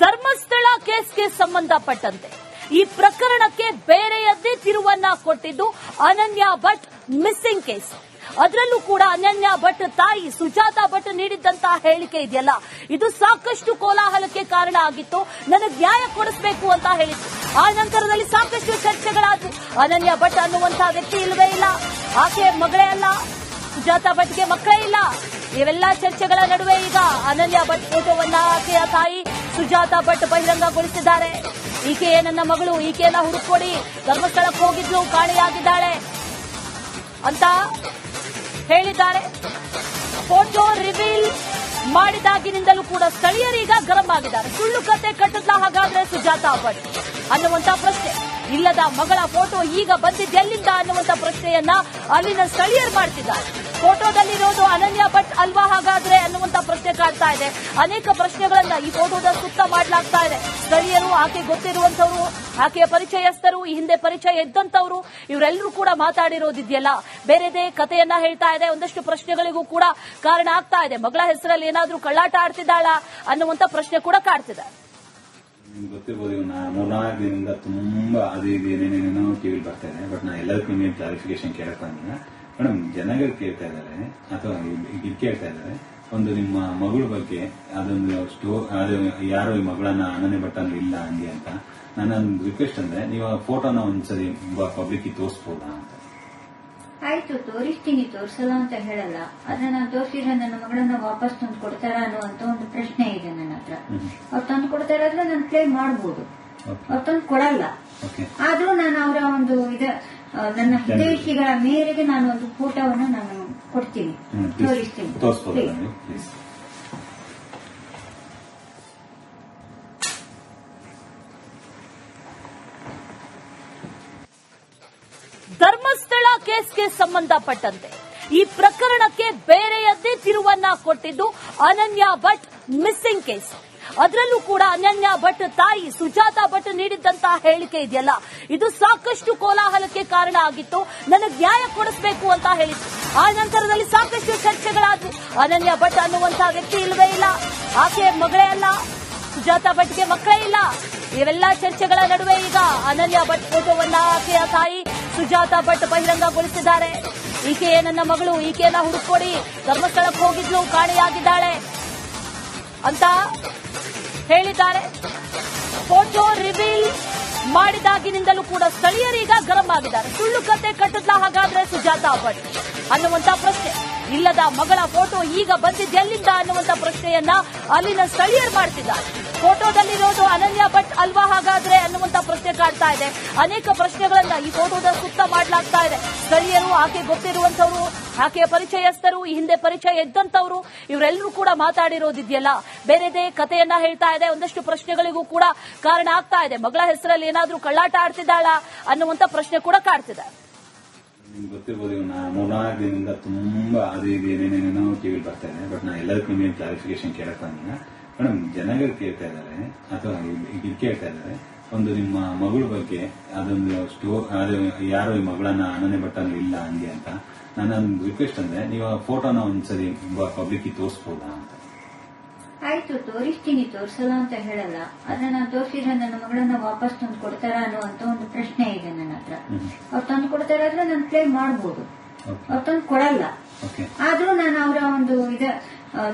ಧರ್ಮಸ್ಥಳ ಕೇಸ್ಗೆ ಸಂಬಂಧಪಟ್ಟಂತೆ ಈ ಪ್ರಕರಣಕ್ಕೆ ಬೇರೆಯದ್ದೇ ತಿರುವನ್ನ ಕೊಟ್ಟಿದ್ದು ಅನನ್ಯ ಭಟ್ ಮಿಸ್ಸಿಂಗ್ ಕೇಸ್. ಅದರಲ್ಲೂ ಕೂಡ ಅನನ್ಯ ಭಟ್ ತಾಯಿ ಸುಜಾತಾ ಭಟ್ ನೀಡಿದ್ದಂತಹ ಹೇಳಿಕೆ ಇದೆಯಲ್ಲ, ಇದು ಸಾಕಷ್ಟು ಕೋಲಾಹಲಕ್ಕೆ ಕಾರಣ ಆಗಿತ್ತು. ನನಗೆ ನ್ಯಾಯ ಕೊಡಿಸಬೇಕು ಅಂತ ಹೇಳಿತ್ತು. ಆ ನಂತರದಲ್ಲಿ ಸಾಕಷ್ಟು ಚರ್ಚೆಗಳಾದವು. ಅನನ್ಯ ಭಟ್ ಅನ್ನುವಂತಹ ವ್ಯಕ್ತಿ ಇಲ್ಲವೇ ಇಲ್ಲ, ಆಕೆ ಮಗಳೇ ಅಲ್ಲ, ಸುಜಾತಾ ಭಟ್ಗೆ ಮಕ್ಕಳೇ ಇಲ್ಲ. ಇವೆಲ್ಲ ಚರ್ಚೆಗಳ ನಡುವೆ ಈಗ ಅನನ್ಯ ಭಟ್ ಫೋಟೋವನ್ನ ಆಕೆಯ ತಾಯಿ ಸುಜಾತಾ ಭಟ್ ಬಹಿರಂಗಗೊಳಿಸಿದ್ದಾರೆ. ಈಕೆಯೇ ನನ್ನ ಮಗಳು, ಈಕೆಯನ್ನ ಹುಡುಕೊಡಿ, ಧರ್ಮಸ್ಥಳಕ್ಕೆ ಹೋಗಿದ್ಲು, ಕಾಣೆಯಾಗಿದ್ದಾಳೆ ಅಂತ ಹೇಳಿದ್ದಾರೆ. ಫೋಟೋ ರಿವೀಲ್ ಮಾಡಿದಾಗಿನಿಂದಲೂ ಕೂಡ ಸ್ಥಳೀಯರೀಗ ಗರಂ ಆಗಿದ್ದಾರೆ. ಸುಳ್ಳು ಕತೆ ಕಟ್ಟಿದ್ಲ ಹಾಗಾದ್ರೆ ಸುಜಾತಾ ಭಟ್ ಅನ್ನುವಂತ ಪ್ರಶ್ನೆ. ಇಲ್ಲದ ಮಗಳ ಫೋಟೋ ಈಗ ಬಂದಿದ್ದೆಲ್ಲಿಂದ ಅನ್ನುವಂತ ಪ್ರಶ್ನೆಯನ್ನ ಅಲ್ಲಿನ ಸ್ಥಳೀಯರು ಮಾಡ್ತಿದ್ದಾರೆ. ಫೋಟೋದಲ್ಲಿರೋದು ಅನನ್ಯ ಭಟ್ ಅಲ್ವಾ ಹಾಗಾದ್ರೆ ಅನ್ನುವಂತ ಪ್ರಶ್ನೆ ಕಾಡ್ತಾ ಇದೆ. ಅನೇಕ ಪ್ರಶ್ನೆಗಳನ್ನ ಈ ಫೋಟೋದ ಸುತ್ತ ಮಾಡಲಾಗ್ತಾ ಇದೆ. ಸ್ಥಳೀಯರು, ಆಕೆ ಗೊತ್ತಿರುವಂತವರು, ಆಕೆಯ ಪರಿಚಯಸ್ಥರು, ಈ ಹಿಂದೆ ಪರಿಚಯ ಇದ್ದಂತವರು, ಇವರೆಲ್ಲರೂ ಕೂಡ ಮಾತಾಡಿರೋದಿದೆಯಲ್ಲ, ಬೇರೆದೇ ಕಥೆಯನ್ನ ಹೇಳ್ತಾ ಇದೆ. ಒಂದಷ್ಟು ಪ್ರಶ್ನೆಗಳಿಗೂ ಕೂಡ ಕಾರಣ ಆಗ್ತಾ ಇದೆ. ಮಗಳ ಹೆಸರಲ್ಲಿ ಏನಾದ್ರೂ ಕಳ್ಳಾಟ ಆಡ್ತಿದ್ದಾಳ ಅನ್ನುವಂತ ಪ್ರಶ್ನೆ ಕೂಡ ಕಾಡ್ತಿದೆ. ಗೊತ್ತಿರ್ಬೋದು, ಮೂರ್ನಾಲ್ಕು ದಿನದಿಂದ ತುಂಬಾ ಅದು ಇದು ಏನೇನೇನೋ ಟಿವಿಲಿ ಬರ್ತಾ ಇದೆ. ಬಟ್ ನಾ ಎಲ್ಲದಕ್ಕೂ ನೀವು ಕ್ಲಾರಿಫಿಕೇಶನ್ ಕೇಳಕ್ ಬಂದಿಲ್ಲ ಮೇಡಮ್. ಜನಗಳು ಕೇಳ್ತಾ ಇದ್ದಾರೆ ಅಥವಾ ಇದು ಕೇಳ್ತಾ ಇದ್ದಾರೆ, ಒಂದು ನಿಮ್ಮ ಮಗಳ ಬಗ್ಗೆ ಅದೊಂದು ಅದು ಯಾರೋ ಈ ಮಗಳನ್ನ ಅನನ್ಯ ಭಟ್ಟನ್ನು ಇಲ್ಲ ಹಂಗೆ ಅಂತ. ನನ್ನೊಂದು ರಿಕ್ವೆಸ್ಟ್ ಅಂದ್ರೆ, ನೀವು ಆ ಫೋಟೋನ ಒಂದ್ಸರಿ ಪಬ್ಲಿಕ್ ತೋರಿಸಬಹುದಾ ಅಂತ. ಆಯ್ತು, ತೋರಿಸ್ತೀನಿ, ತೋರಿಸಲ್ಲ ಅಂತ ಹೇಳಲ್ಲ. ಆದ್ರೆ ನಾನು ತೋರಿಸಿದ್ರೆ ನನ್ನ ಮಗಳನ್ನ ವಾಪಸ್ ತಂದು ಕೊಡ್ತಾರ ಅನ್ನುವಂತ ಒಂದು ಪ್ರಶ್ನೆ ಇದೆ ನನ್ನ ಹತ್ರ. ಅವ್ರು ತಂದು ಕೊಡ್ತಾ ಇರೋದ್ರೆ ನಾನು ಕ್ಲೇಮ್ ಮಾಡಬಹುದು. ಅವ್ರು ತಂದು ಕೊಡಲ್ಲ, ಆದ್ರೂ ನಾನು ಅವರ ಒಂದು ನನ್ನ ಹಿತೈಷಿಗಳ ಮೇರೆಗೆ ನಾನು ಒಂದು ಫೋಟೋವನ್ನ ನಾನು ಕೊಡ್ತೀನಿ, ತೋರಿಸ್ತೀನಿ. ಧರ್ಮಸ್ಥಳ ಕೇಸ್ಗೆ ಸಂಬಂಧಪಟ್ಟಂತೆ ಈ ಪ್ರಕರಣಕ್ಕೆ ಬೇರೆಯದ್ದೇ ತಿರುವನ್ನ ಕೊಟ್ಟಿದ್ದು ಅನನ್ಯ ಭಟ್ ಮಿಸ್ಸಿಂಗ್ ಕೇಸ್. ಅದರಲ್ಲೂ ಕೂಡ ಅನನ್ಯ ಭಟ್ ತಾಯಿ ಸುಜಾತಾ ಭಟ್ ನೀಡಿದ್ದಂತಹ ಹೇಳಿಕೆ ಇದೆಯಲ್ಲ, ಇದು ಸಾಕಷ್ಟು ಕೋಲಾಹಲಕ್ಕೆ ಕಾರಣ ಆಗಿತ್ತು. ನನಗೆ ನ್ಯಾಯ ಕೊಡಿಸಬೇಕು ಅಂತ ಹೇಳಿತ್ತು. ಆ ನಂತರದಲ್ಲಿ ಸಾಕಷ್ಟು ಚರ್ಚೆಗಳಾದವು. ಅನನ್ಯ ಭಟ್ ಅನ್ನುವಂತಹ ವ್ಯಕ್ತಿ ಇಲ್ಲವೇ ಇಲ್ಲ, ಆಕೆ ಮಗಳೇ ಅಲ್ಲ, ಸುಜಾತಾ ಭಟ್ಗೆ ಮಕ್ಕಳೇ ಇಲ್ಲ. ಇವೆಲ್ಲ ಚರ್ಚೆಗಳ ನಡುವೆ ಈಗ ಅನನ್ಯ ಭಟ್ ಫೋಟೋವನ್ನ ಆಕೆಯ ತಾಯಿ ಸುಜಾತಾ ಭಟ್ ಬಹಿರಂಗಗೊಳಿಸಿದ್ದಾರೆ. ಈಕೆಯೇ ನನ್ನ ಮಗಳು, ಈಕೆಯನ್ನ ಹುಡುಕೊಡಿ, ಧರ್ಮಸ್ಥಳಕ್ಕೆ ಹೋಗಿದ್ಲು, ಕಾಣೆಯಾಗಿದ್ದಾಳೆ ಅಂತ ಹೇಳಿದ್ದಾರೆ. ಫೋಟೋ ರಿವೀಲ್ ಮಾಡಿದಾಗಿನಿಂದಲೂ ಕೂಡ ಸ್ಥಳೀಯರೀಗ ಗರಂ ಆಗಿದ್ದಾರೆ. ಸುಳ್ಳು ಕತೆ ಕಟ್ಟಿದ್ಲ ಹಾಗಾದ್ರೆ ಸುಜಾತಾ ಭಟ್ ಅನ್ನುವಂತ ಪ್ರಶ್ನೆ. ಇಲ್ಲದ ಮಗಳ ಫೋಟೋ ಈಗ ಬಂದಿದ್ದೆಲ್ಲಿಂದ ಅನ್ನುವಂತ ಪ್ರಶ್ನೆಯನ್ನ ಅಲ್ಲಿನ ಸ್ಥಳೀಯರು ಮಾಡ್ತಿದ್ದಾರೆ. ಫೋಟೋದಲ್ಲಿರೋದು ಅನನ್ಯ ಭಟ್ ಅಲ್ವಾ ಹಾಗಾದ್ರೆ ಅನ್ನುವಂತ ಪ್ರಶ್ನೆ ಕಾಡ್ತಾ ಇದೆ. ಅನೇಕ ಪ್ರಶ್ನೆಗಳನ್ನ ಈ ಫೋಟೋದ ಸುತ್ತ ಮಾಡಲಾಗ್ತಾ ಇದೆ. ಸ್ಥಳೀಯರು, ಆಕೆ ಗೊತ್ತಿರುವಂತವರು, ಆಕೆಯ ಪರಿಚಯಸ್ಥರು, ಈ ಹಿಂದೆ ಪರಿಚಯ ಇದ್ದಂತವರು, ಇವರೆಲ್ಲರೂ ಕೂಡ ಮಾತಾಡಿರೋದಿದೆಯಲ್ಲ, ಬೇರೆದೇ ಕಥೆಯನ್ನ ಹೇಳ್ತಾ ಇದೆ. ಒಂದಷ್ಟು ಪ್ರಶ್ನೆಗಳಿಗೂ ಕೂಡ ಕಾರಣ ಆಗ್ತಾ ಇದೆ. ಮಗಳ ಹೆಸರಲ್ಲಿ ಏನಾದ್ರೂ ಕಳ್ಳಾಟ ಆಡ್ತಿದ್ದಾಳ ಅನ್ನುವಂತ ಪ್ರಶ್ನೆ ಕೂಡ ಕಾಡ್ತಿದೆ. ಗೊತ್ತಿರ್ಬೋದು, ಮೂರ್ನಾಲ್ಕು ದಿನದಿಂದ ತುಂಬಾ ಅದು ಇದು ಏನೇನೇನೋ ಟಿವಿಲಿ ಬರ್ತಾ ಇದೆ. ಬಟ್ ನಾ ಎಲ್ಲದಕ್ಕೂ ನೀವು ಕ್ಲಾರಿಫಿಕೇಶನ್ ಕೇಳಕ್ ಬಂದಿಲ್ಲ ಮೇಡಮ್. ಜನಗಳು ಕೇಳ್ತಾ ಇದ್ದಾರೆ ಅಥವಾ ಇದು ಕೇಳ್ತಾ ಇದ್ದಾರೆ, ಒಂದು ನಿಮ್ಮ ಮಗಳ ಬಗ್ಗೆ ಅದೊಂದು ಅದು ಯಾರೋ ಈ ಮಗಳನ್ನ ಅನನ್ಯ ಭಟ್ಟನ್ನು ಇಲ್ಲ ಹಂಗೆ ಅಂತ. ನನ್ನೊಂದು ರಿಕ್ವೆಸ್ಟ್ ಅಂದ್ರೆ, ನೀವು ಆ ಫೋಟೋನ ಒಂದ್ಸರಿ ಪಬ್ಲಿಕ್ ತೋರಿಸಬಹುದಾ ಅಂತ. ಆಯ್ತು, ತೋರಿಸ್ತೀನಿ, ತೋರಿಸಲ್ಲ ಅಂತ ಹೇಳಲ್ಲ. ಆದ್ರೆ ನಾನು ತೋರಿಸಿದ್ರೆ ನನ್ನ ಮಗಳನ್ನ ವಾಪಸ್ ತಂದು ಕೊಡ್ತಾರ ಅನ್ನುವಂತ ಒಂದು ಪ್ರಶ್ನೆ ಇದೆ ನನ್ನ ಹತ್ರ. ಅವ್ರು ತಂದು ಕೊಡ್ತಾ ಇರೋದ್ರೆ ನಾನು ಕ್ಲೇಮ್ ಮಾಡಬಹುದು. ಅವ್ರು ತಂದು ಕೊಡಲ್ಲ, ಆದ್ರೂ ನಾನು ಅವರ ಒಂದು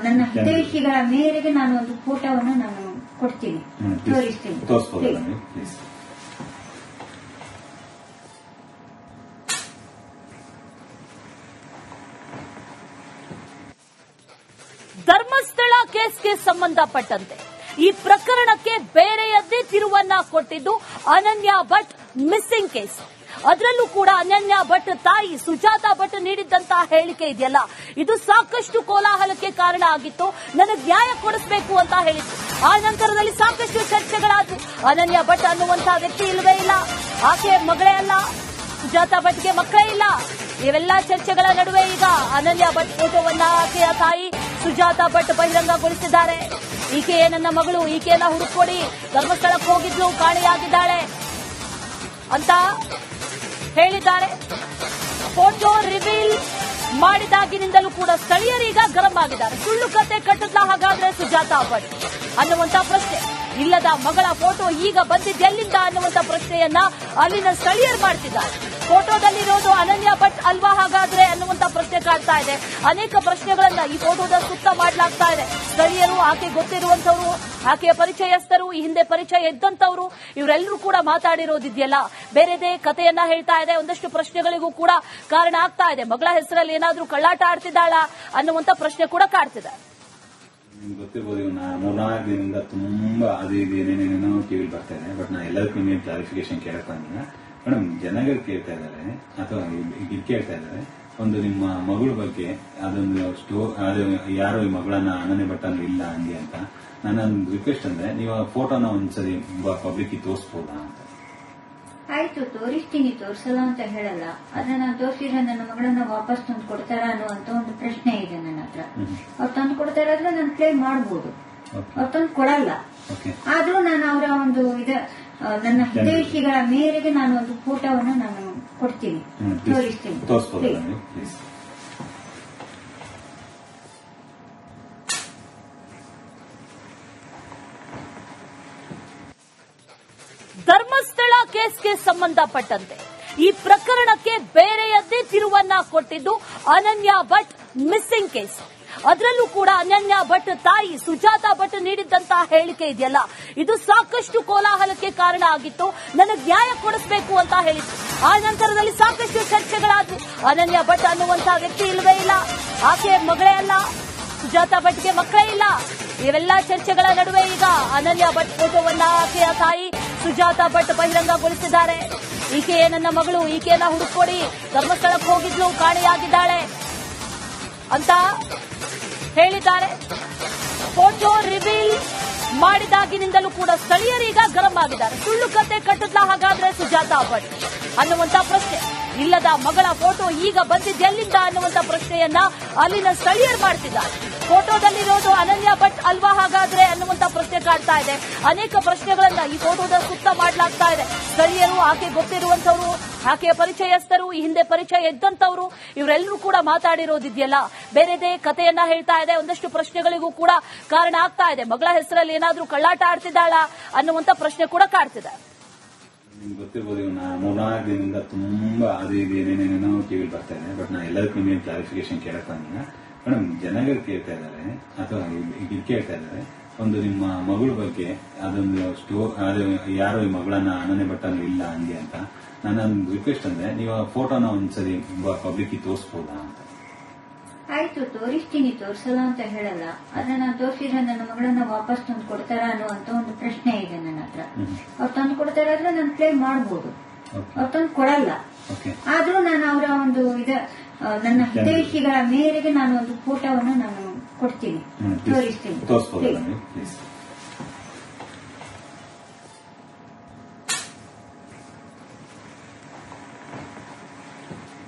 ನನ್ನ ಹಿತೈಷಿಗಳ ಮೇರೆಗೆ ನಾನು ಒಂದು ಫೋಟೋವನ್ನ ನಾನು ಕೊಡ್ತೀನಿ, ತೋರಿಸ್ತೀನಿ. ಧರ್ಮಸ್ಥಳ ಕೇಸ್ಗೆ ಸಂಬಂಧಪಟ್ಟಂತೆ ಈ ಪ್ರಕರಣಕ್ಕೆ ಬೇರೆಯದ್ದೇ ತಿರುವನ್ನ ಕೊಟ್ಟಿದ್ದು ಅನನ್ಯ ಭಟ್ ಮಿಸ್ಸಿಂಗ್ ಕೇಸ್. ಅದರಲ್ಲೂ ಕೂಡ ಅನನ್ಯ ಭಟ್ ತಾಯಿ ಸುಜಾತಾ ಭಟ್ ನೀಡಿದ್ದಂತಹ ಹೇಳಿಕೆ ಇದೆಯಲ್ಲ, ಇದು ಸಾಕಷ್ಟು ಕೋಲಾಹಲಕ್ಕೆ ಕಾರಣ ಆಗಿತ್ತು. ನನಗೆ ನ್ಯಾಯ ಕೊಡಿಸಬೇಕು ಅಂತ ಹೇಳಿತ್ತು. ಆ ನಂತರದಲ್ಲಿ ಸಾಕಷ್ಟು ಚರ್ಚೆಗಳಾದವು. ಅನನ್ಯ ಭಟ್ ಅನ್ನುವಂತಹ ವ್ಯಕ್ತಿ ಇಲ್ಲವೇ ಇಲ್ಲ, ಆಕೆ ಮಗಳೇ ಅಲ್ಲ, ಸುಜಾತಾ ಭಟ್ಗೆ ಮಕ್ಕಳೇ ಇಲ್ಲ. ಇವೆಲ್ಲ ಚರ್ಚೆಗಳ ನಡುವೆ ಈಗ ಅನನ್ಯ ಭಟ್ ಫೋಟೋವನ್ನ ಆಕೆಯ ತಾಯಿ ಸುಜಾತಾ ಭಟ್ ಬಹಿರಂಗಗೊಳಿಸಿದ್ದಾರೆ. ಈಕೆಯೇ ನನ್ನ ಮಗಳು, ಈಕೆಯನ್ನ ಹುಡುಕೊಡಿ, ಧರ್ಮಸ್ಥಳಕ್ಕೆ ಹೋಗಿದ್ಲು, ಕಾಣೆಯಾಗಿದ್ದಾಳೆ ಅಂತ ಹೇಳಿದ್ದಾರೆ. ಫೋಟೋ ರಿವೀಲ್ ಮಾಡಿದಾಗಿನಿಂದಲೂ ಕೂಡ ಸ್ಥಳೀಯರೀಗ ಗರಂ ಆಗಿದ್ದಾರೆ. ಸುಳ್ಳು ಕತೆ ಕಟ್ಟಿದ್ಲ ಹಾಗಾದ್ರೆ ಸುಜಾತಾ ಭಟ್ ಅನ್ನುವಂತ ಪ್ರಶ್ನೆ. ಇಲ್ಲದ ಮಗಳ ಫೋಟೋ ಈಗ ಬಂದಿದ್ದೆಲ್ಲಿಂದ ಅನ್ನುವಂತ ಪ್ರಶ್ನೆಯನ್ನ ಅಲ್ಲಿನ ಸ್ಥಳೀಯರು ಮಾಡ್ತಿದ್ದಾರೆ. ಫೋಟೋದಲ್ಲಿರೋದು ಅನನ್ಯ ಭಟ್ ಅಲ್ವಾ ಹಾಗಾದ್ರೆ ಅನ್ನುವಂತ ಪ್ರಶ್ನೆ ಕಾಡ್ತಾ ಇದೆ. ಅನೇಕ ಪ್ರಶ್ನೆಗಳನ್ನ ಈ ಫೋಟೋದ ಸುತ್ತ ಮಾಡಲಾಗ್ತಾ ಇದೆ. ಸ್ಥಳೀಯರು, ಆಕೆ ಗೊತ್ತಿರುವಂತವರು, ಆಕೆಯ ಪರಿಚಯಸ್ಥರು, ಈ ಹಿಂದೆ ಪರಿಚಯ ಇದ್ದಂತವರು, ಇವರೆಲ್ಲರೂ ಕೂಡ ಮಾತಾಡಿರೋದಿದೆಯಲ್ಲ ಬೇರೆದೇ ಕಥೆಯನ್ನ ಹೇಳ್ತಾ ಇದೆ. ಒಂದಷ್ಟು ಪ್ರಶ್ನೆಗಳಿಗೂ ಕೂಡ ಕಾರಣ ಆಗ್ತಾ ಇದೆ. ಮಗಳ ಹೆಸರಲ್ಲಿ ಏನಾದ್ರೂ ಕಳ್ಳಾಟ ಆಡ್ತಿದ್ದಾಳ ಅನ್ನುವಂತ ಪ್ರಶ್ನೆ ಕೂಡ ಕಾಡ್ತಿದೆ. ಗೊತ್ತಿರ್ಬೋದು, ಇವ್ನ 3-4 ದಿನದಿಂದ ತುಂಬಾ ಅದು ಇದು ಏನೇನೇನೋ ಟಿವಿಲಿ ಬರ್ತಾ ಇದೆ. ಬಟ್ ನಾ ಎಲ್ಲದಕ್ಕೂ ನಿಮಗೆ ಕ್ಲಾರಿಫಿಕೇಶನ್ ಕೇಳಕ್ ಬಂದಿಲ್ಲ ಮೇಡಮ್. ಜನಗಳು ಕೇಳ್ತಾ ಇದ್ದಾರೆ ಅಥವಾ ಇದು ಕೇಳ್ತಾ ಇದ್ದಾರೆ, ಒಂದು ನಿಮ್ಮ ಮಗಳ ಬಗ್ಗೆ ಅದೊಂದು ಅದು ಯಾರೋ ಈ ಮಗಳನ್ನ ಅನನ್ಯ ಭಟ್ಟನ್ನು ಇಲ್ಲ ಹಂಗೆ ಅಂತ. ನನ್ನೊಂದು ರಿಕ್ವೆಸ್ಟ್ ಅಂದ್ರೆ ನೀವು ಆ ಫೋಟೋನ ಒಂದ್ಸರಿ ಪಬ್ಲಿಕ್ ತೋರಿಸಬಹುದಾ ಅಂತ. ಆಯ್ತು, ತೋರಿಸ್ತೀನಿ, ತೋರಿಸಲ್ಲ ಅಂತ ಹೇಳಲ್ಲ. ಆದ್ರೆ ನಾನು ತೋರಿಸಿದ್ರೆ ನನ್ನ ಮಗಳನ್ನ ವಾಪಸ್ ತಂದು ಕೊಡ್ತಾರ ಅನ್ನುವಂತ ಒಂದು ಪ್ರಶ್ನೆ ಇದೆ ನನ್ನ ಹತ್ರ. ಅವ್ರು ತಂದು ಕೊಡ್ತಾರಾದ್ರೆ ನಾನು ಕ್ಲೇಮ್ ಮಾಡಬಹುದು. ಅವ್ರು ತಂದು ಕೊಡಲ್ಲ. ಆದ್ರೂ ನಾನು ಅವರ ಒಂದು ನನ್ನ ಹಿತೈಷಿಗಳ ಮೇರೆಗೆ ನಾನು ಒಂದು ಫೋಟೋವನ್ನ ನಾನು ಕೊಡ್ತೀನಿ, ತೋರಿಸ್ತೀನಿ. ಧರ್ಮಸ್ಥಳ ಕೇಸ್ಗೆ ಸಂಬಂಧಪಟ್ಟಂತೆ ಈ ಪ್ರಕರಣಕ್ಕೆ ಬೇರೆಯದ್ದೇ ತಿರುವನ್ನ ಕೊಟ್ಟಿದ್ದು ಅನನ್ಯ ಭಟ್ ಮಿಸ್ಸಿಂಗ್ ಕೇಸ್. ಅದರಲ್ಲೂ ಕೂಡ ಅನನ್ಯ ಭಟ್ ತಾಯಿ ಸುಜಾತಾ ಭಟ್ ನೀಡಿದ್ದಂತಹ ಹೇಳಿಕೆ ಇದೆಯಲ್ಲ, ಇದು ಸಾಕಷ್ಟು ಕೋಲಾಹಲಕ್ಕೆ ಕಾರಣ ಆಗಿತ್ತು. ನನಗೆ ನ್ಯಾಯ ಕೊಡಿಸಬೇಕು ಅಂತ ಹೇಳಿತ್ತು. ಆ ನಂತರದಲ್ಲಿ ಸಾಕಷ್ಟು ಚರ್ಚೆಗಳಾದ್ವು. ಅನನ್ಯ ಭಟ್ ಅನ್ನುವಂತಹ ವ್ಯಕ್ತಿ ಇಲ್ಲವೇ ಇಲ್ಲ, ಆಕೆ ಮಗಳೇ ಅಲ್ಲ, ಸುಜಾತಾ ಭಟ್ಗೆ ಮಕ್ಕಳೇ ಇಲ್ಲ. ಇವೆಲ್ಲ ಚರ್ಚೆಗಳ ನಡುವೆ ಈಗ ಅನನ್ಯ ಭಟ್ ಫೋಟೋವನ್ನ ಆಕೆಯ ತಾಯಿ ಸುಜಾತಾ ಭಟ್ ಬಹಿರಂಗಗೊಳಿಸಿದ್ದಾರೆ. ಈಕೆಯೇ ನನ್ನ ಮಗಳು, ಈಕೆಯನ್ನ ಹುಡುಕೊಡಿ, ಧರ್ಮಸ್ಥಳಕ್ಕೆ ಹೋಗಿದ್ಲು, ಕಾಣೆಯಾಗಿದ್ದಾಳೆ ಅಂತ ಹೇಳಿದ್ದಾರೆ. ಫೋಟೋ ರಿವೀಲ್ ಮಾಡಿದಾಗಿನಿಂದಲೂ ಕೂಡ ಸ್ಥಳೀಯರೀಗ ಗರಂ ಆಗಿದ್ದಾರೆ. ಸುಳ್ಳು ಕತೆ ಕಟ್ಟಿದ್ಲ ಹಾಗಾದ್ರೆ ಸುಜಾತಾ ಭಟ್ ಅನ್ನುವಂತ ಪ್ರಶ್ನೆ. ಇಲ್ಲದ ಮಗಳ ಫೋಟೋ ಈಗ ಬಂದಿದ್ದೆಲ್ಲಿಂದ ಅನ್ನುವಂತ ಪ್ರಶ್ನೆಯನ್ನ ಅಲ್ಲಿನ ಸ್ಥಳೀಯರು ಮಾಡ್ತಿದ್ದಾರೆ. ಫೋಟೋದಲ್ಲಿರೋದು ಅನನ್ಯ ಭಟ್ ಅಲ್ವಾ ಹಾಗಾದ್ರೆ ಅನ್ನುವಂತ ಪ್ರಶ್ನೆ ಕಾಡ್ತಾ ಇದೆ. ಅನೇಕ ಪ್ರಶ್ನೆಗಳನ್ನ ಈ ಫೋಟೋದ ಸುತ್ತ ಮಾಡಲಾಗ್ತಾ ಇದೆ. ಸ್ಥಳೀಯರು, ಆಕೆ ಗೊತ್ತಿರುವಂತವರು, ಆಕೆಯ ಪರಿಚಯಸ್ಥರು, ಈ ಹಿಂದೆ ಪರಿಚಯ ಇದ್ದಂತವರು, ಇವರೆಲ್ಲರೂ ಕೂಡ ಮಾತಾಡಿರೋದಿದೆಯಲ್ಲ ಬೇರೆದೇ ಕಥೆಯನ್ನ ಹೇಳ್ತಾ ಇದೆ. ಒಂದಷ್ಟು ಪ್ರಶ್ನೆಗಳಿಗೂ ಕೂಡ ಕಾರಣ ಆಗ್ತಾ ಇದೆ. ಮಗಳ ಹೆಸರಲ್ಲಿ ಏನಾದ್ರೂ ಕಳ್ಳಾಟ ಆಡ್ತಿದ್ದಾಳ ಅನ್ನುವಂತ ಪ್ರಶ್ನೆ ಕೂಡ ಕಾಡ್ತಿದೆ. ಗೊತ್ತಿರ್ಬೋದು, ಇವ್ನ 3-4 ದಿನದಿಂದ ತುಂಬಾ ಅದು ಇದು ಏನೇನೇನೋ ಟಿವಿಲಿ ಬರ್ತಾ ಇದೆ. ಬಟ್ ನಾ ಎಲ್ಲದಕ್ಕೂ ನಿಮಗೆ ಕ್ಲಾರಿಫಿಕೇಶನ್ ಕೇಳಕ್ ಬಂದಿಲ್ಲ ಮೇಡಮ್. ಜನಗಳು ಕೇಳ್ತಾ ಇದ್ದಾರೆ ಅಥವಾ ಇದು ಕೇಳ್ತಾ ಇದ್ದಾರೆ, ಒಂದು ನಿಮ್ಮ ಮಗಳ ಬಗ್ಗೆ ಅದೊಂದು ಅದು ಯಾರೋ ಈ ಮಗಳನ್ನ ಅನನ್ಯ ಭಟ್ಟನ್ನು ಇಲ್ಲ ಹಂಗೆ ಅಂತ. ನನ್ನೊಂದು ರಿಕ್ವೆಸ್ಟ್ ಅಂದ್ರೆ ನೀವು ಆ ಫೋಟೋನ ಒಂದ್ಸರಿ ಪಬ್ಲಿಕ್ ತೋರಿಸಬಹುದಾ ಅಂತ. ಆಯ್ತು, ತೋರಿಸ್ತೀನಿ, ತೋರಿಸಲ್ಲ ಅಂತ ಹೇಳಲ್ಲ. ಆದ್ರೆ ನಾನು ತೋರಿಸಿದ್ರೆ ನನ್ನ ಮಗಳನ್ನ ವಾಪಸ್ ತಂದು ಕೊಡ್ತಾರ ಅನ್ನುವಂತ ಒಂದು ಪ್ರಶ್ನೆ ಇದೆ ನನ್ನ ಹತ್ರ. ಅವ್ರು ತಂದು ಕೊಡ್ತಾರಾದ್ರೆ ನಾನು ಕ್ಲೇಮ್ ಮಾಡಬಹುದು. ಅವ್ರು ತಂದು ಕೊಡಲ್ಲ. ಆದ್ರೂ ನಾನು ಅವರ ಒಂದು ನನ್ನ ಹಿತೈಷಿಗಳ ಮೇರೆಗೆ ನಾನು ಒಂದು ಫೋಟೋವನ್ನ ನಾನು ಕೊಡ್ತೀನಿ, ತೋರಿಸ್ತೀನಿ.